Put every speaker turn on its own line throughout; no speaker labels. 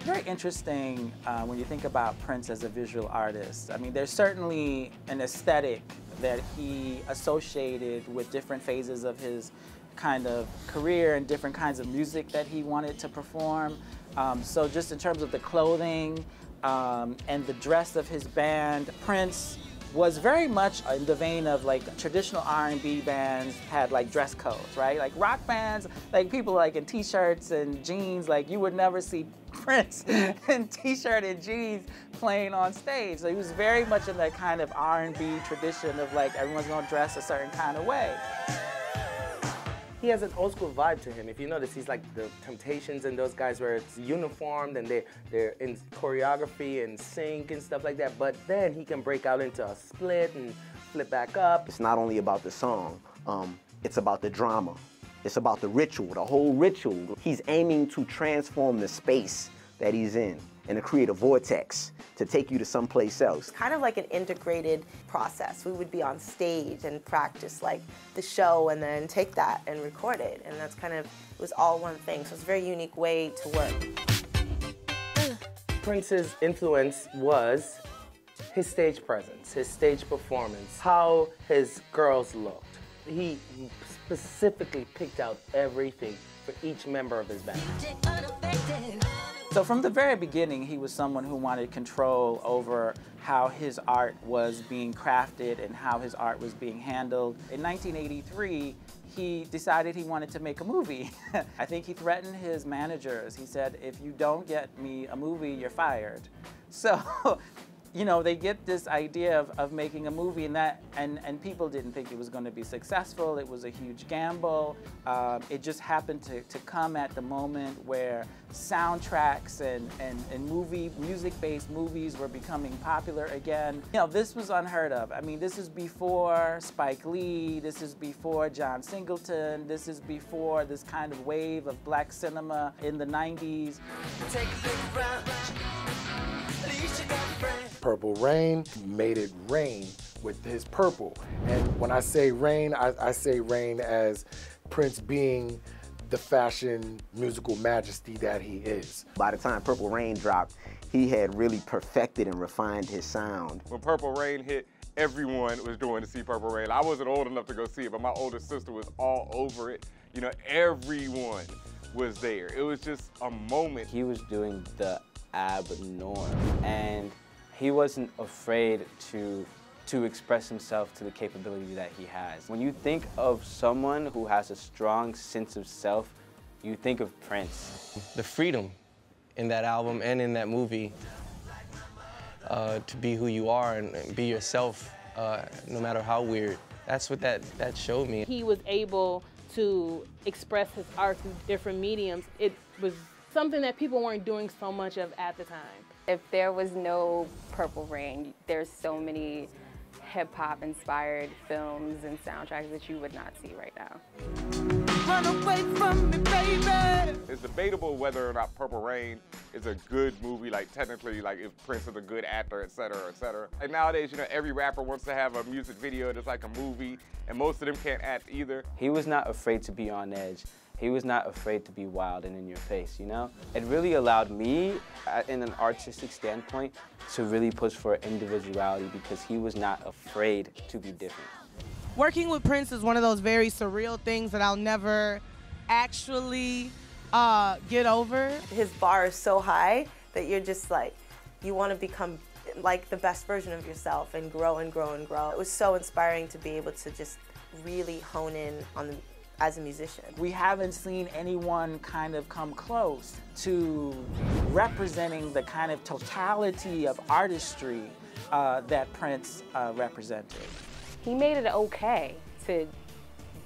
Very interesting when you think about Prince as a visual artist. I mean, there's certainly an aesthetic that he associated with different phases of his kind of career and different kinds of music that he wanted to perform. So just in terms of the clothing and the dress of his band, Prince was very much in the vein of like traditional R&B bands had like dress codes, right? Like rock bands, like people like in t-shirts and jeans, like you would never see Prince in t-shirt and jeans playing on stage. So he was very much in that kind of R&B tradition of like everyone's gonna dress a certain kind of way.
He has an old school vibe to him. If you notice, he's like the Temptations and those guys where it's uniformed and they're in choreography and sync and stuff like that. But then he can break out into a split and flip back up.
It's not only about the song, it's about the drama. It's about the ritual, the whole ritual. He's aiming to transform the space that he's in and to create a vortex to take you to someplace else.
Kind of like an integrated process. We would be on stage and practice like the show and then take that and record it. And that's kind of, it was all one thing. So it's a very unique way to work.
Prince's influence was his stage presence, his stage performance, how his girls looked. He specifically picked out everything for each member of his band.
So from the very beginning, he was someone who wanted control over how his art was being crafted and how his art was being handled. In 1983, he decided he wanted to make a movie. I think he threatened his managers. He said, if you don't get me a movie, you're fired. So, you know, they get this idea of making a movie and people didn't think it was going to be successful. It was a huge gamble. It just happened to come at the moment where soundtracks and music-based movies were becoming popular again. You know, this was unheard of. I mean, this is before Spike Lee, this is before John Singleton, this is before this kind of wave of black cinema in the 90s.
Purple Rain made it rain with his purple. And when I say rain, I say rain as Prince being the fashion musical majesty that he is.
By the time Purple Rain dropped, he had really perfected and refined his sound.
When Purple Rain hit, everyone was going to see Purple Rain. I wasn't old enough to go see it, but my older sister was all over it. You know, everyone was there. It was just a moment.
He was doing the abnorm, and he wasn't afraid to express himself to the capability that he has. When you think of someone who has a strong sense of self, you think of Prince.
The freedom in that album and in that movie to be who you are and be yourself, no matter how weird. That's what that showed me.
He was able to express his art through different mediums. It was something that people weren't doing so much of at the time.
If there was no Purple Rain, there's so many hip-hop inspired films and soundtracks that you would not see right now.
Run away from me, baby. It's debatable whether or not Purple Rain is a good movie, like technically, like if Prince is a good actor, et cetera, et cetera. And nowadays, you know, every rapper wants to have a music video that's like a movie, and most of them can't act either.
He was not afraid to be on edge. He was not afraid to be wild and in your face, you know? It really allowed me, in an artistic standpoint, to really push for individuality because he was not afraid to be different.
Working with Prince is one of those very surreal things that I'll never actually get over.
His bar is so high that you're just like, you want to become like the best version of yourself and grow and grow and grow. It was so inspiring to be able to just really hone in on as a musician.
We haven't seen anyone kind of come close to representing the kind of totality of artistry that Prince represented.
He made it okay to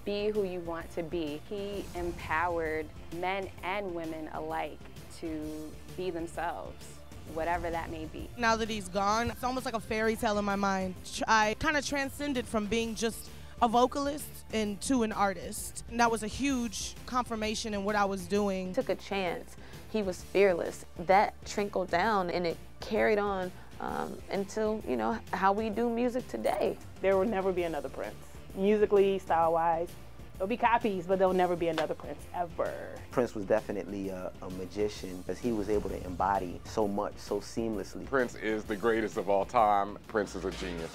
be who you want to be. He empowered men and women alike to be themselves, whatever that may be.
Now that he's gone, it's almost like a fairy tale in my mind. I kind of transcended from being just a vocalist into an artist. And that was a huge confirmation in what I was doing.
Took a chance. He was fearless. That trickled down and it carried on until, you know, how we do music today.
There will never be another Prince. Musically, style-wise, There'll be copies, but there'll never be another Prince ever.
Prince was definitely a magician because he was able to embody so much so seamlessly.
Prince is the greatest of all time. Prince is a genius.